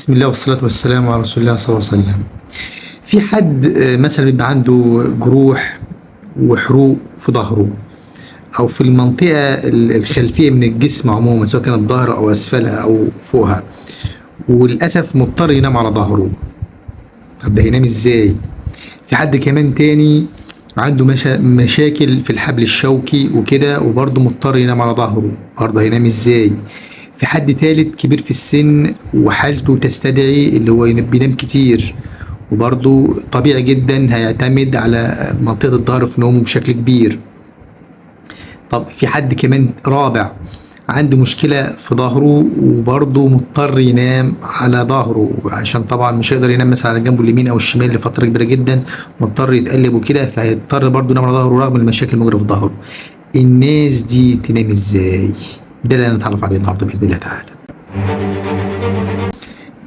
بسم الله والصلاة والسلام على رسول الله صلى الله عليه وسلم. في حد مثلا بيبقى عنده جروح وحروق في ظهره أو في المنطقة الخلفية من الجسم عموما، سواء كانت ظهر أو أسفلها أو فوقها، وللأسف مضطر ينام على ظهره. طب ده ينام إزاي؟ في حد كمان تاني عنده مشاكل في الحبل الشوكي وكده، وبرضه مضطر ينام على ظهره، برضه هينام إزاي؟ في حد تالت كبير في السن وحالته تستدعي اللي هو بينام كتير، وبرضه طبيعي جدا هيعتمد على منطقة الظهر في نومه بشكل كبير. طب في حد كمان رابع عنده مشكلة في ظهره وبرضه مضطر ينام على ظهره، عشان طبعا مش هيقدر ينام مثلا على جنبه اليمين او الشمال لفترة كبيرة جدا، مضطر يتقلب وكده، فهيضطر برضه ينام على ظهره رغم المشاكل الموجودة في ظهره. الناس دي تنام ازاي؟ ده اللي هنتعرف عليه النهارده باذن الله تعالى.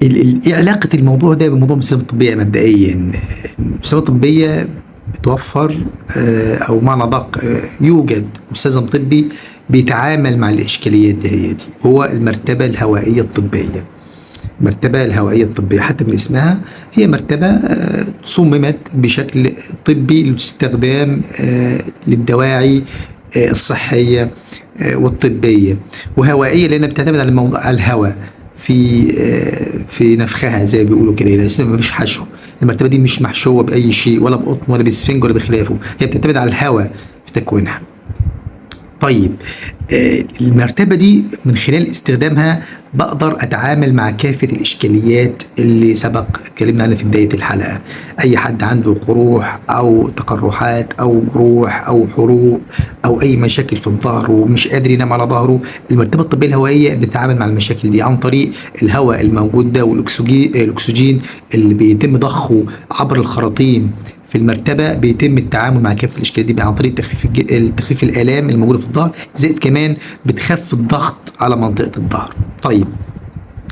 ايه علاقة الموضوع ده بموضوع المساهمة الطبية مبدئيا؟ المساهمة الطبية بتوفر او معنى ادق يوجد مستلزم طبي بيتعامل مع الاشكاليات دي، هو المرتبة الهوائية الطبية. المرتبة الهوائية الطبية حتى من اسمها هي مرتبة صممت بشكل طبي لاستخدام للدواعي الصحية والطبية، وهوائية لأنها بتعتمد على على الهواء في نفخها زي ما بيقولوا كده، يعني ما فيش حشو. المرتبة دي مش محشوة بأي شيء، ولا بقطن ولا بسفنج ولا بخلافه، هي بتعتمد على الهواء في تكوينها. طيب المرتبة دي من خلال استخدامها بقدر أتعامل مع كافة الإشكاليات اللي سبق اتكلمنا عنها في بداية الحلقة. أي حد عنده قروح أو تقرحات أو جروح أو حروق أو أي مشاكل في الظهر ومش قادر ينام على ظهره، المرتبة الطبية الهوائية بتتعامل مع المشاكل دي عن طريق الهواء الموجود ده والأكسجين اللي بيتم ضخه عبر الخراطيم في المرتبة. بيتم التعامل مع كافة الإشكاليات دي عن طريق تخفيف الآلام الموجودة في الظهر، زائد كمان بتخفف الضغط على منطقة الظهر. طيب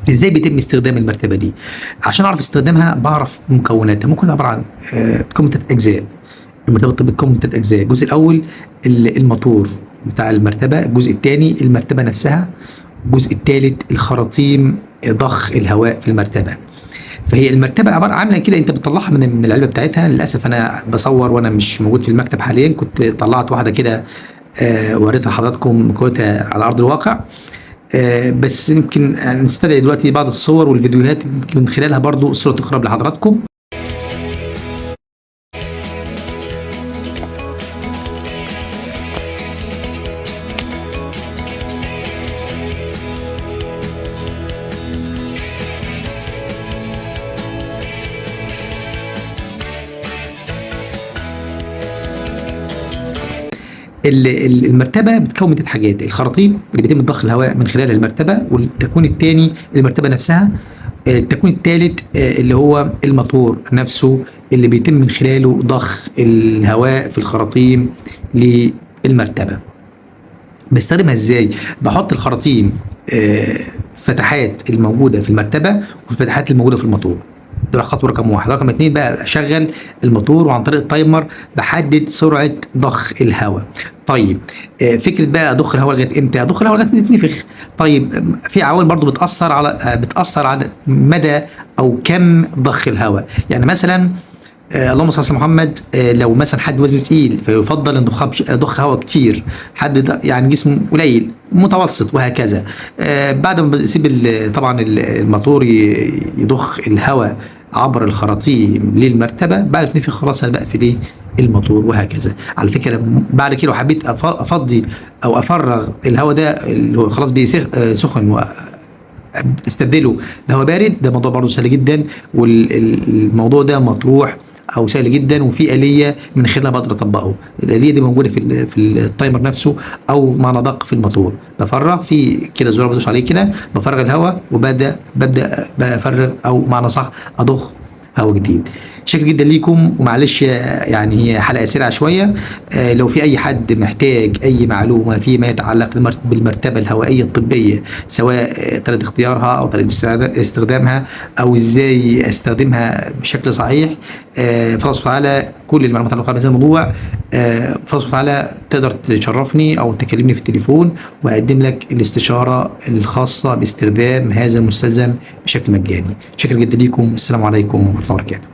ازاي بيتم استخدام المرتبة دي؟ عشان اعرف استخدامها بعرف مكوناتها. ممكن عبارة عن بتكون من 3 أجزاء. المرتبة الطبية بتكون من 3 أجزاء. الجزء الأول الموتور بتاع المرتبة، الجزء الثاني المرتبة نفسها، الجزء الثالث الخراطيم ضخ الهواء في المرتبة. فهي المرتبه عباره عامله كده، انت بتطلعها من العلبه بتاعتها. للاسف انا بصور وانا مش موجود في المكتب حاليا، كنت طلعت واحده كده وريتها لحضراتكم مكوناتها على ارض الواقع، بس يمكن نستدعي دلوقتي بعض الصور والفيديوهات يمكن من خلالها برضو الصوره تقرب لحضراتكم. المرتبه بتكون من 3 حاجات: الخراطيم اللي بيتم ضخ الهواء من خلال المرتبه، والتكوين الثاني المرتبه نفسها، التكوين الثالث اللي هو الموتور نفسه اللي بيتم من خلاله ضخ الهواء في الخراطيم للمرتبه. بستخدمها ازاي؟ بحط الخراطيم فتحات الموجوده في المرتبه والفتحات الموجوده في الموتور. ده خطوه رقم 1. رقم 2 بقى اشغل الموتور وعن طريق التايمر بحدد سرعه ضخ الهواء. طيب فكره بقى اضخ الهواء لغايه امتى؟ اضخ الهواء لغايه ما يتنفخ. طيب في عوامل برضو بتاثر على مدى او كم ضخ الهواء. يعني مثلا اللهم صل على محمد، لو مثلا حد وزنه تقيل فيفضل ان ضخ هواء كتير، حد يعني جسمه قليل متوسط وهكذا. بعد ما بيسيب طبعا الموتور يضخ الهواء عبر الخراطيم للمرتبه، بعد ما تنفخ خلاص انا بقفل الموتور وهكذا. على فكره بعد كده لو حبيت افضي او افرغ الهواء ده اللي هو خلاص سخن استبدله بهواء بارد، ده موضوع برضه سهل جدا، والموضوع ده مطروح او سهل جدا، وفي آلية من خلالها بقدر اطبقه. الآلية دي موجوده في التايمر نفسه او معنى ادق في الموتور. بفرغ في كده زرار بدوس عليه كده، بفرغ الهواء وببدا بفرغ او معنى صح اضخ هوا جديد. شكرا جدا ليكم، ومعلش يعني هي حلقه سريعه شويه. لو في اي حد محتاج اي معلومه فيما يتعلق بالمرتبه الهوائيه الطبيه، سواء طريقه اختيارها او طريقه استخدامها او ازاي استخدمها بشكل صحيح، فالله سبحانه وتعالى كل المعلومات المتعلقه بهذا الموضوع، فالله سبحانه وتعالى تقدر تشرفني او تكلمني في التليفون واقدم لك الاستشاره الخاصه باستخدام هذا المستلزم بشكل مجاني. شكرا جدا ليكم، السلام عليكم ورحمه الله وبركاته.